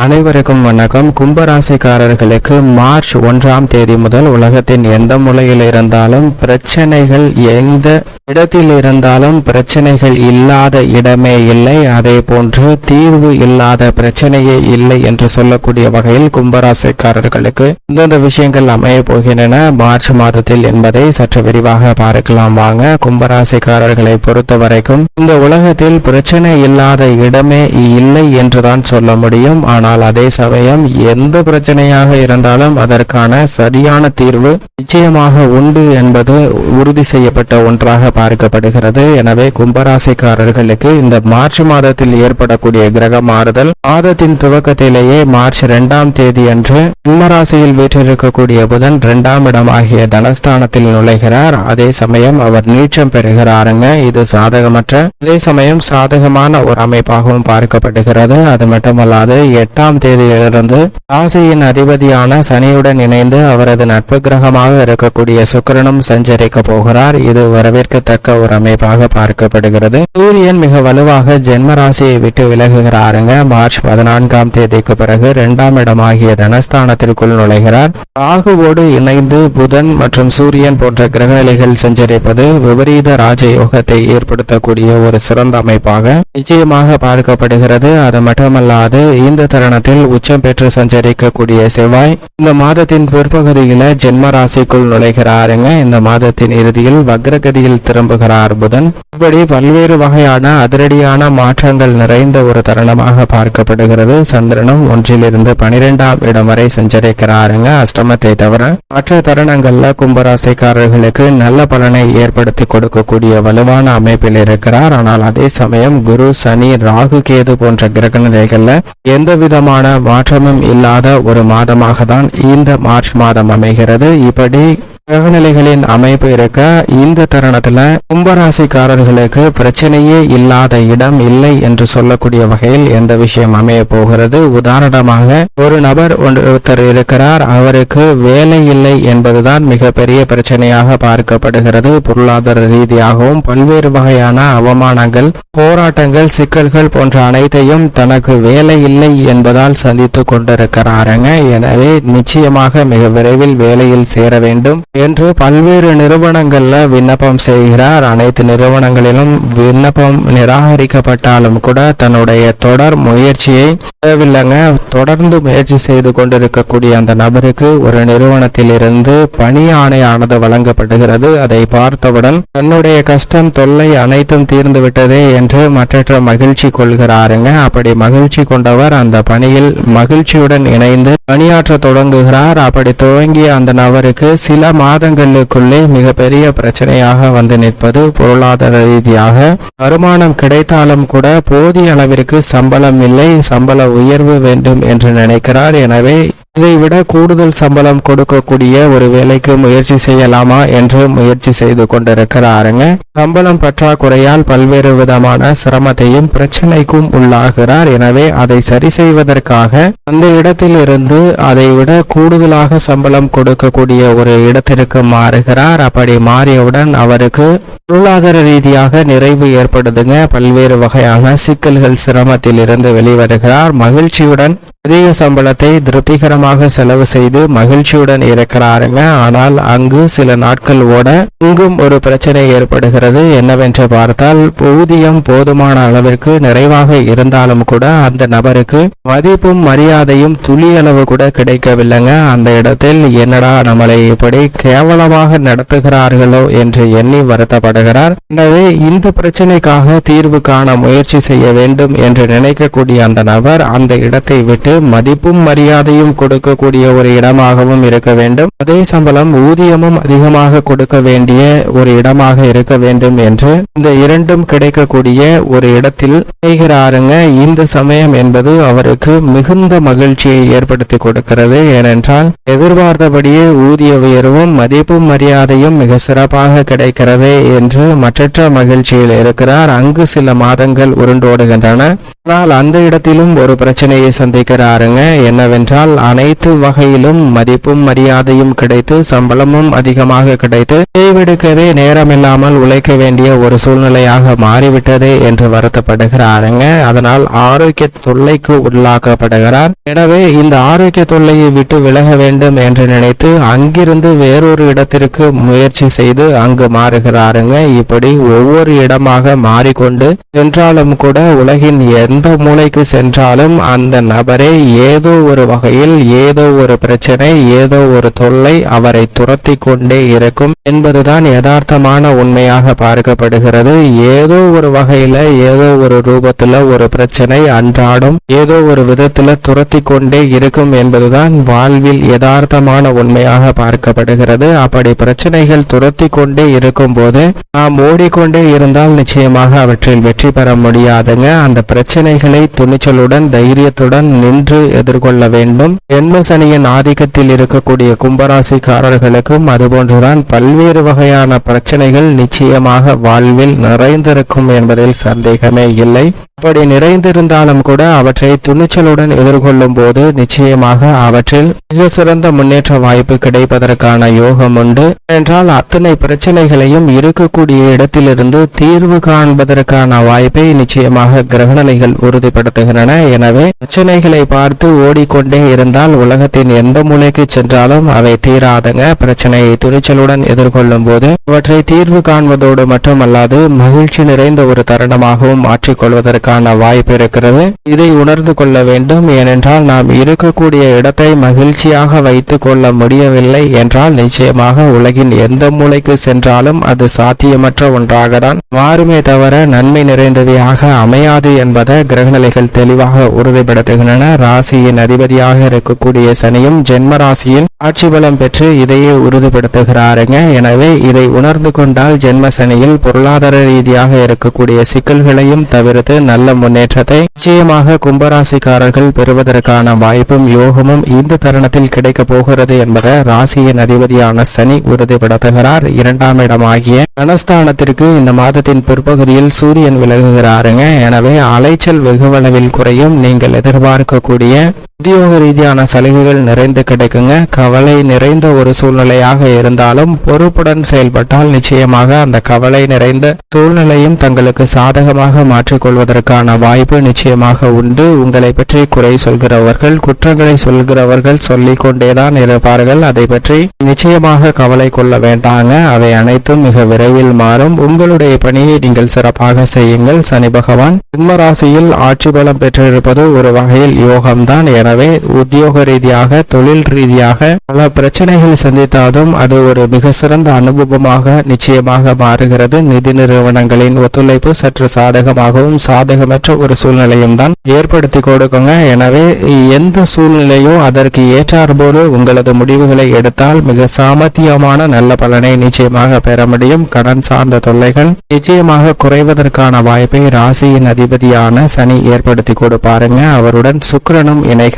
அனைவருக்கும் வணக்கம். கும்பராசிக்காரர்களுக்கு மார்ச் 1ஆம் தேதி முதல் உலகத்தின் எந்த மூலையில் இருந்தாலும் பிரச்சனைகள், எந்த இடத்தில் இருந்தாலும் பிரச்சனைகள் இல்லாத இடமே இல்லை, அதே போன்று தீர்வு இல்லாத பிரச்சனையே இல்லை என்று சொல்லக்கூடிய வகையில் கும்பராசிக்காரர்களுக்கு இந்தந்த விஷயங்கள் அமைய போகின்றன மார்ச் மாதத்தில் என்பதை சற்று விரிவாக பார்க்கலாம் வாங்க. கும்பராசிக்காரர்களை பொறுத்த வரைக்கும் இந்த உலகத்தில் பிரச்சனை இல்லாத இடமே இல்லை என்றுதான் சொல்ல முடியும். ஆனால் அதே சமயம் எந்த பிரச்சனையாக இருந்தாலும் அதற்கான சரியான தீர்வு நிச்சயமாக உண்டு என்பது உறுதி செய்யப்பட்ட ஒன்றாக பார்க்கப்படுகிறது. எனவே கும்பராசிக்காரர்களுக்கு இந்த மார்ச் மாதத்தில் ஏற்படக்கூடிய கிரக மாறுதல் மாதத்தின் துவக்கத்திலேயே மார்ச் 2ஆம் தேதி அன்று சிம்மராசியில் வீற்றிருக்கக்கூடிய புதன் 2ஆம் இடமாகிய தனஸ்தானத்தில் நுழைகிறார். அதே சமயம் அவர் நீச்சம் பெறுகிறாருங்க. இது சாதகமற்ற, அதே சமயம் சாதகமான ஒரு அமைப்பாகவும் பார்க்கப்படுகிறது. அது மட்டுமல்லாது 8ஆம் தேதியிலிருந்து ராசியின் அதிபதியான சனியுடன் இணைந்து அவரது நட்பு கிரகமாக இருக்கக்கூடிய சுக்கிரனும் சஞ்சரிக்க போகிறார். இது வரவேற்கத்தக்க ஒரு அமைப்பாக பார்க்கப்படுகிறது. சூரியன் மிக வலுவாக ஜென்ம ராசியை விட்டு விலகுகிறாருங்க. மார்ச் 14ஆம் தேதிக்கு பிறகு 2ஆம் இடமாகிய தனஸ்தானத்திற்குள் நுழைகிறார். ராகுவோடு இணைந்து புதன் மற்றும் சூரியன் போன்ற கிரகநிலைகள் சஞ்சரிப்பது விபரீத ராஜயோகத்தை ஏற்படுத்தக்கூடிய ஒரு சிறந்த அமைப்பாக நிச்சயமாக பார்க்கப்படுகிறது. அது மட்டுமல்லாது இந்த தருணத்தில் உச்சம் பெற்று சஞ்சரிக்கக்கூடிய செவ்வாய் இந்த மாதத்தின் பிற்பகுதியில ஜென்ம ராசிக்குள் நுழைகிறாருங்க. இந்த மாதத்தின் இறுதியில் வக்ரகதியில் திரும்புகிறார் புதன். இப்படி பல்வேறு வகையான அதிரடியான மாற்றங்கள் நிறைந்த ஒரு தருணமாக பார்க்கப்படுகிறது. சந்திரனும் 1லிருந்து 12ஆம் இடம் வரை சஞ்சரிக்கிறாருங்க. அஷ்டமத்தை தவிர மற்ற தருணங்கள்ல கும்பராசிக்காரர்களுக்கு நல்ல பலனை ஏற்படுத்தி கொடுக்கக்கூடிய வலுவான அமைப்பில் இருக்கிறார். ஆனால் அதே சமயம் குரு, சனி, ராகு, கேது போன்ற கிரக நிலைகள்ல எந்த விதமான மாற்றமும் இல்லாத ஒரு மாதமாக தான் இந்த மார்ச் மாதம் அமைகிறது. இப்படி கிரகநிலைகளின் அமைப்பு இருக்க இந்த தருணத்துல கும்பராசிக்காரர்களுக்கு பிரச்சனையே இல்லாத இடம் இல்லை என்று சொல்லக்கூடிய வகையில் எந்த விஷயம் அமைய போகிறது. உதாரணமாக ஒரு நபர் ஒருத்தர் இருக்கிறார், அவருக்கு வேலை இல்லை என்பதுதான் மிகப்பெரிய பிரச்சனையாக பார்க்கப்படுகிறது. பொருளாதார ரீதியாகவும் பல்வேறு வகையான அவமானங்கள், போராட்டங்கள், சிக்கல்கள் போன்ற அனைத்தையும் தனக்கு வேலை இல்லை என்பதால் சந்தித்து கொண்டிருக்கிறாருங்க. எனவே நிச்சயமாக மிக விரைவில் வேலையில் சேர வேண்டும் என்று பல்வேறு நிறுவனங்கள்ல விண்ணப்பம் செய்கிறார். அனைத்து நிறுவனங்களிலும் விண்ணப்பம் நிராகரிக்கப்பட்டாலும் கூட தன்னுடைய தொடர் முயற்சியை தொடர்ந்து முயற்சி செய்து கொண்டிருக்கக்கூடிய அந்த நபருக்கு ஒரு நிறுவனத்தில் இருந்து பணி ஆணையானது வழங்கப்படுகிறது. அதை பார்த்தவுடன் தன்னுடைய கஷ்டம், தொல்லை அனைத்தும் தீர்ந்து விட்டதே என்று மற்றற்ற மகிழ்ச்சி கொள்கிறாருங்க. அப்படி மகிழ்ச்சி கொண்டவர் அந்த பணியில் மகிழ்ச்சியுடன் இணைந்து பணியாற்ற தொடங்குகிறார். அப்படி துவங்கிய அந்த நபருக்கு சில மாதங்களுக்குள்ளே மிகப்பெரிய பிரச்சனையாக வந்து நிற்பது பொருளாதார ரீதியாக வருமானம் கிடைத்தாலும் கூட போதிய அளவிற்கு சம்பளம் இல்லை, சம்பள உயர்வு வேண்டும் என்று நினைக்கிறார். எனவே இதைவிட கூடுதல் சம்பளம் கொடுக்கக்கூடிய ஒரு வேலைக்கு முயற்சி செய்யலாமா என்று முயற்சி செய்து கொண்டிருக்கிறாருங்க. சம்பளம் பற்றாக்குறையால் பல்வேறு விதமான சிரமத்தையும் பிரச்சனைக்கும் உள்ளாகிறார். எனவே அதை சரி செய்வதற்காக அந்த இடத்தில் இருந்து அதைவிட கூடுதலாக சம்பளம் கொடுக்கக்கூடிய ஒரு இடத்திற்கு மாறுகிறார். அப்படி மாறியவுடன் அவருக்கு பொருளாதார ரீதியாக நிறைவு ஏற்படுதுங்க. பல்வேறு வகையான சிக்கல்கள், சிரமத்தில் இருந்து வெளிவருகிறார். மகிழ்ச்சியுடன் அதிக சம்பளத்தை திருப்திகரமாக செலவு செய்து மகிழ்ச்சியுடன் இருக்கிறாருங்க. ஆனால் அங்கு சில நாட்கள் ஓட இங்கும் ஒரு பிரச்சனை ஏற்படுகிறது. என்னவென்று பார்த்தால் ஊதியம் போதுமான அளவிற்கு நிறைவாக இருந்தாலும் கூட அந்த நபருக்கு மதிப்பும் மரியாதையும் துளி அளவு கூட கிடைக்கவில்லைங்க. அந்த இடத்தில் என்னடா நம்மளை இப்படி கேவலமாக நடத்துகிறார்களோ என்று எண்ணி வருத்தப்படுகிறார். எனவே இந்த பிரச்சனைக்காக தீர்வு காண முயற்சி செய்ய வேண்டும் என்று நினைக்கக்கூடிய அந்த நபர் அந்த இடத்தை விட்டு மதிப்பும் மரியாதையும் கொடுக்கக்கூடிய ஒரு இடமாகவும் இருக்க வேண்டும், அதே சம்பளம் ஊதியமும் அதிகமாக கொடுக்க வேண்டிய ஒரு இடமாக இருக்க வேண்டும் என்று இந்த இரண்டும் கிடைக்கக்கூடிய ஒரு இடத்தில் செய்கிறாருங்க. இந்த சமயம் என்பது அவருக்கு மிகுந்த மகிழ்ச்சியை ஏற்படுத்தி கொடுக்கிறது. ஏனென்றால் எதிர்பார்த்தபடியே ஊதிய உயர்வும் மதிப்பும் மரியாதையும் மிக சிறப்பாக கிடைக்கிறது என்று மற்றற்ற மகிழ்ச்சியில் இருக்கிறார். அங்கு சில மாதங்கள் உருண்டோடுகின்றன. ஆனால் அந்த இடத்திலும் ஒரு பிரச்சனையை சந்திக்க இருக்கிறாருங்க. என்னவென்றால் அனைத்து வகையிலும் மதிப்பும் மரியாதையும் கிடைத்து சம்பளமும் அதிகமாக கிடைத்து கைவிடுக்கவே நேரமில்லாமல் உழைக்க வேண்டிய ஒரு சூழ்நிலையாக மாறிவிட்டது என்று வருத்தப்படுகிறாருங்க. அதனால் ஆரோக்கிய தொல்லைக்கு உள்ளாக்கப்படுகிறார். எனவே இந்த ஆரோக்கிய தொல்லையை விட்டு விலக வேண்டும் என்று நினைத்து அங்கிருந்து வேறொரு இடத்திற்கு முயற்சி செய்து அங்கு மாறுகிறாருங்க. இப்படி ஒவ்வொரு இடமாக மாறிக்கொண்டு சென்றாலும் கூட உலகின் எந்த மூலைக்கு சென்றாலும் அந்த நபரே ஏதோ ஒரு வகையில் ஏதோ ஒரு பிரச்சனை ஏதோ ஒரு தொல்லை அவரை துரத்தி கொண்டே இருக்கும் என்பதுதான் யதார்த்தமான உண்மையாக பார்க்கப்படுகிறது. ஏதோ ஒரு வகையில ஏதோ ஒரு ரூபத்துல ஒரு பிரச்சனை அன்றாடம் ஏதோ ஒரு விதத்துல துரத்தி கொண்டே இருக்கும் என்பதுதான் வாழ்வில் யதார்த்தமான உண்மையாக பார்க்கப்படுகிறது. அப்படி பிரச்சனைகள் துரத்தி கொண்டே இருக்கும் போது நாம் ஓடிக்கொண்டே இருந்தால் நிச்சயமாக அவற்றில் வெற்றி பெற முடியாதுங்க. அந்த பிரச்சனைகளை துணிச்சலுடன் தைரியத்துடன் நின்று எதிர்கொள்ள வேண்டும். ஜென்ம சனியின் ஆதிக்கத்தில் இருக்கக்கூடிய கும்பராசிக்காரர்களுக்கும் அதுபோன்றுதான் பல்வேறு வகையான பிரச்சனைகள் நிச்சயமாக வாழ்வில் நிறைந்திருக்கும் என்பதில் சந்தேகமே இல்லை. அப்படி நிறைந்திருந்தாலும் கூட அவற்றை துணிச்சலுடன் எதிர்கொள்ளும் போது நிச்சயமாக அவற்றில் மிக சிறந்த முன்னேற்ற வாய்ப்பு கிடைப்பதற்கான யோகம் உண்டு. என்றால் அத்தனை பிரச்சனைகளையும் இருக்கக்கூடிய இடத்திலிருந்து தீர்வு காண்பதற்கான வாய்ப்பை நிச்சயமாக கிரகநிலைகள் உறுதிப்படுத்துகின்றன. எனவே பிரச்சனைகளை பார்த்து ஓடிக்கொண்டே இருந்தால் உலகத்தின் எந்த மூலைக்கு சென்றாலும் அவை தீராதுங்க. பிரச்சனையை துணிச்சலுடன் எதிர்கொள்ளும் போது அவற்றை தீர்வு காண்பதோடு மட்டுமல்லாது மகிழ்ச்சி நிறைந்த ஒரு தருணமாகவும் மாற்றிக்கொள்வதற்கு வாய்ப்பு இருக்கிறது. இதை உணர்ந்து கொள்ள வேண்டும். ஏனென்றால் நாம் இருக்கக்கூடிய இடத்தை மகிழ்ச்சியாக வைத்துக் கொள்ள முடியவில்லை என்றால் நிச்சயமாக உலகின் எந்த மூலைக்கு சென்றாலும் அது சாத்தியமற்ற ஒன்றாக தான் மாறுமே தவிர நன்மை நிறைந்தவையாக அமையாது என்பதை கிரகநிலைகள் தெளிவாக உறுதிப்படுத்துகின்றன. ராசியின் அதிபதியாக இருக்கக்கூடிய சனியும் ஜென்ம ராசியில் ஆட்சி பலம் பெற்று இதையே உறுதிப்படுத்துகிறாருங்க. எனவே இதை உணர்ந்து கொண்டால் ஜென்ம சனியில் பொருளாதார ரீதியாக இருக்கக்கூடிய சிக்கல்களையும் தவிர்த்து நல்ல முன்னேற்றத்தை நிச்சயமாக கும்பராசிக்காரர்கள் பெறுவதற்கான வாய்ப்பும் யோகமும் இந்த தருணத்தில் கிடைக்க போகிறது என்பதை ராசியின் அதிபதியான சனி உறுதிப்படுத்துகிறார். இரண்டாம் இடமாகிய தனஸ்தானத்திற்கு இந்த மாதத்தின் பிற்பகுதியில் சூரியன் விலகுகிறாருங்க. எனவே அலைச்சல் வெகுவளவில் குறையும். நீங்கள் எதிர்பார்க்கக்கூடிய உத்தியோக ரீதியான சலுகைகள் நிறைந்து கிடைக்குங்க. கவலை நிறைந்த ஒரு சூழ்நிலையாக இருந்தாலும் பொறுப்புடன் செயல்பட்டால் நிச்சயமாக அந்த கவலை நிறைந்த சூழ்நிலையும் தங்களுக்கு சாதகமாக மாற்றிக்கொள்வதற்கான வாய்ப்பு நிச்சயமாக உண்டு. உங்களை பற்றி குறை சொல்கிறவர்கள் குற்றங்களை சொல்கிறவர்கள் சொல்லிக் கொண்டேதான் இருப்பார்கள். அதை பற்றி நிச்சயமாக கவலை கொள்ள வேண்டாங்க. அவை அனைத்தும் மிக விரைவில் மாறும். உங்களுடைய பணியை நீங்கள் சிறப்பாக செய்யுங்கள். சனி பகவான் ஜென்ம ராசியில் ஆட்சி பலம் பெற்றிருப்பது ஒரு வகையில் யோகம்தான். எனவே உத்தியோக ரீதியாக தொழில் ரீதியாக பல பிரச்சனைகள் சந்தித்தாலும் அது ஒரு மிக சிறந்த அனுபவமாக நிச்சயமாக மாறுகிறது. நிதி நிறுவனங்களின் ஒத்துழைப்பு சற்று சாதகமாகவும் சாதகமற்ற ஒரு சூழ்நிலையும் தான் ஏற்படுத்தி கொடுக்குங்க. எனவே எந்த சூழ்நிலையோ அதற்கு ஏற்றாற்போது உங்களது முடிவுகளை எடுத்தால் மிக சாமர்த்தியமான நல்ல பலனை நிச்சயமாக பெற முடியும். கடன் சார்ந்த தொல்லைகள் நிச்சயமாக குறைவதற்கான வாய்ப்பை ராசியின் அதிபதியான சனி ஏற்படுத்தி கொடுப்பாருங்க. அவருடன் சுக்கிரனும் இணைகிறார்.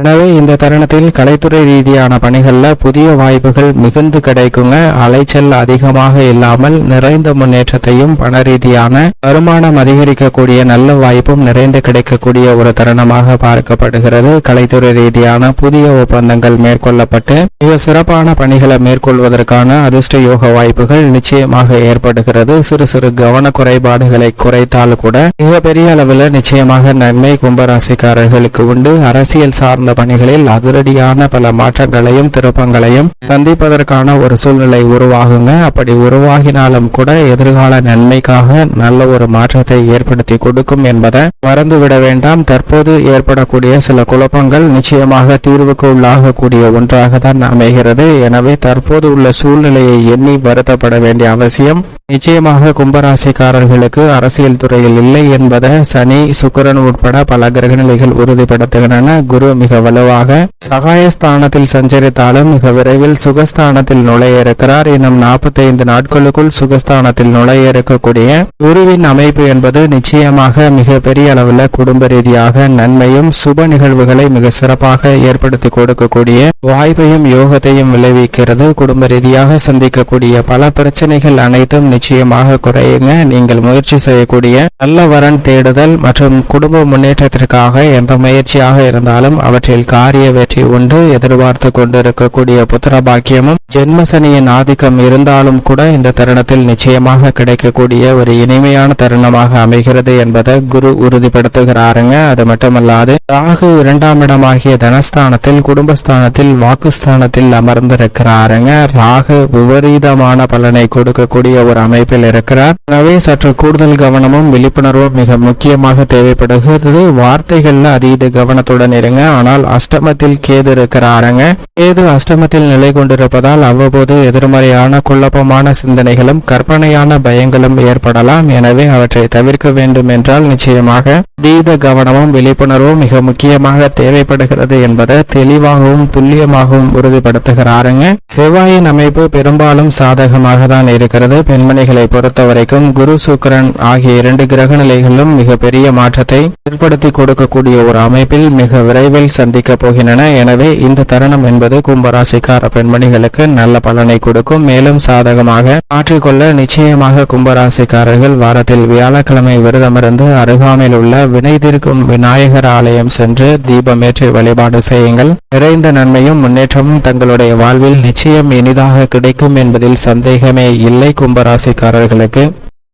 எனவே இந்த தருணத்தில் கலைத்துறை ரீதியான பணிகள்ல புதிய வாய்ப்புகள் மிகுந்து கிடைக்குங்க. அலைச்சல் அதிகமாக இல்லாமல் நிறைந்த முன்னேற்றத்தையும் பண ரீதியான வருமானம் அதிகரிக்கக்கூடிய நல்ல வாய்ப்பும் நிறைந்து கிடைக்கக்கூடிய ஒரு தருணமாக பார்க்கப்படுகிறது. கலைத்துறை ரீதியான புதிய ஒப்பந்தங்கள் மேற்கொள்ளப்பட்டு மிக சிறப்பான பணிகளை மேற்கொள்வதற்கான அதிர்ஷ்ட யோக வாய்ப்புகள் நிச்சயமாக ஏற்படுகிறது. சிறு சிறு கவன குறைபாடுகளை குறைத்தால் கூட மிகப்பெரிய அளவில் நிச்சயமாக நன்மை கும்பராசிக்காரர்களுக்கு உண்டு. அரசியல் சார்ந்த பணிகளில் அதிரடியான பல மாற்றங்களையும் திருப்பங்களையும் சந்திப்பதற்கான ஒரு சூழ்நிலை உருவாகுங்க. அப்படி உருவாகினாலும் கூட எதிர்கால நன்மைக்காக நல்ல ஒரு மாற்றத்தை ஏற்படுத்தி கொடுக்கும் என்பதை மறந்துவிட வேண்டாம். தற்போது ஏற்படக்கூடிய சில குழப்பங்கள் நிச்சயமாக தீர்வுக்கு உள்ளாகக்கூடிய ஒன்றாக தான் அமைகிறது. எனவே தற்போது உள்ள சூழ்நிலையை எண்ணி வருத்தப்பட வேண்டிய அவசியம் நிச்சயமாக கும்பராசிக்காரர்களுக்கு அரசியல் துறையில் இல்லை என்பதை சனி சுக்கிரன் உட்பட பல கிரகநிலைகள் உறுதிப்படுத்துகின்றன. குரு மிக வலுவாக சகாயஸ்தானத்தில் சஞ்சரித்தாலும் மிக விரைவில் சுகஸ்தானத்தில் நுழைய இருக்கிறார். இன்னும் 45 நாட்களுக்குள் சுகஸ்தானத்தில் நுழைய இருக்கக்கூடிய குருவின் அமைப்பு என்பது நிச்சயமாக மிக பெரிய அளவில் குடும்ப ரீதியாக நன்மையும் சுப நிகழ்வுகளை மிக சிறப்பாக ஏற்படுத்தி கொடுக்கக்கூடிய வாய்ப்பையும் யோகத்தையும் விளைவிக்கிறது. குடும்ப ரீதியாக சந்திக்கக்கூடிய பல பிரச்சனைகள் அனைத்தும் நிச்சயமாக குறையுங்க. நீங்கள் முயற்சி செய்யக்கூடிய நல்ல வரன் தேடுதல் மற்றும் குடும்ப முன்னேற்றத்திற்காக எந்த முயற்சியாக இருந்தாலும் அவற்றில் காரிய வெற்றி உண்டு. எதிர்பார்த்து கொண்டிருக்கக்கூடிய புத்திர பாக்கியமும் ஜென்மசனியின் ஆதிக்கம் இருந்தாலும் கூட இந்த தருணத்தில் நிச்சயமாக கிடைக்கக்கூடிய ஒரு இனிமையான தருணமாக அமைகிறது என்பதை குரு உறுதிப்படுத்துகிறாருங்க. அது மட்டுமல்லாது ராகு 2ஆம் இடமாகிய தனஸ்தானத்தில் குடும்பஸ்தானத்தில் வாக்குஸ்தானத்தில் அமர்ந்திருக்கிறாருங்க. ராகு விபரீதமான பலனை கொடுக்கக்கூடிய ஒரு அமைப்பில் இருக்கிறார். எனவே சற்று கூடுதல் கவனமும் விழிப்புணர்வும் மிக முக்கியமாக தேவைப்படுகிறது. வார்த்தைகள்ல அதீத கவனத்துடன் இருங்க. ஆனால் அஷ்டமத்தில் கேது இருக்கிறாருங்க. கேது அஷ்டமத்தில் நிலை கொண்டிருப்பதால் அவ்வப்போது எதிர்மறையான குழப்பமான சிந்தனைகளும் கற்பனையான பயங்களும் ஏற்படலாம். எனவே அவற்றை தவிர்க்க வேண்டும் என்றால் நிச்சயமாக அதீத கவனமும் விழிப்புணர்வும் மிக முக்கியமாக தேவைப்படுகிறது என்பதை தெளிவாகவும் துல்லியமாகவும் உறுதிப்படுத்துகிறாருங்க. செவ்வாயின் அமைப்பு பெரும்பாலும் சாதகமாக தான் இருக்கிறது. பெண்மணிகளை பொறுத்தவரைக்கும் குரு சுக்கிரன் ஆகிய 2 கிரக நிலைகளும் மிக பெரிய மாற்றத்தை ஏற்படுத்தி கொடுக்கக்கூடிய ஒரு அமைப்பில் மிக விரைவில் சந்திக்க போகின்றன. எனவே இந்த தருணம் என்பது கும்பராசிக்கார பெண்மணிகளுக்கு நல்ல பலனை கொடுக்கும். மேலும் சாதகமாக மாற்றிக்கொள்ள நிச்சயமாக கும்பராசிக்காரர்கள் வாரத்தில் வியாழக்கிழமை விரதமிருந்து அருகாமையில் உள்ள வினை தீர்க்கும் விநாயகர் ஆலயம் சென்று தீபமேற்றி வழிபாடு செய்யுங்கள். நிறைந்த நன்மையும் முன்னேற்றமும் தங்களுடைய வாழ்வில் நிச்சயம் இனிதாக கிடைக்கும் என்பதில் சந்தேகமே இல்லை. கும்பராசிக்காரர்களுக்கு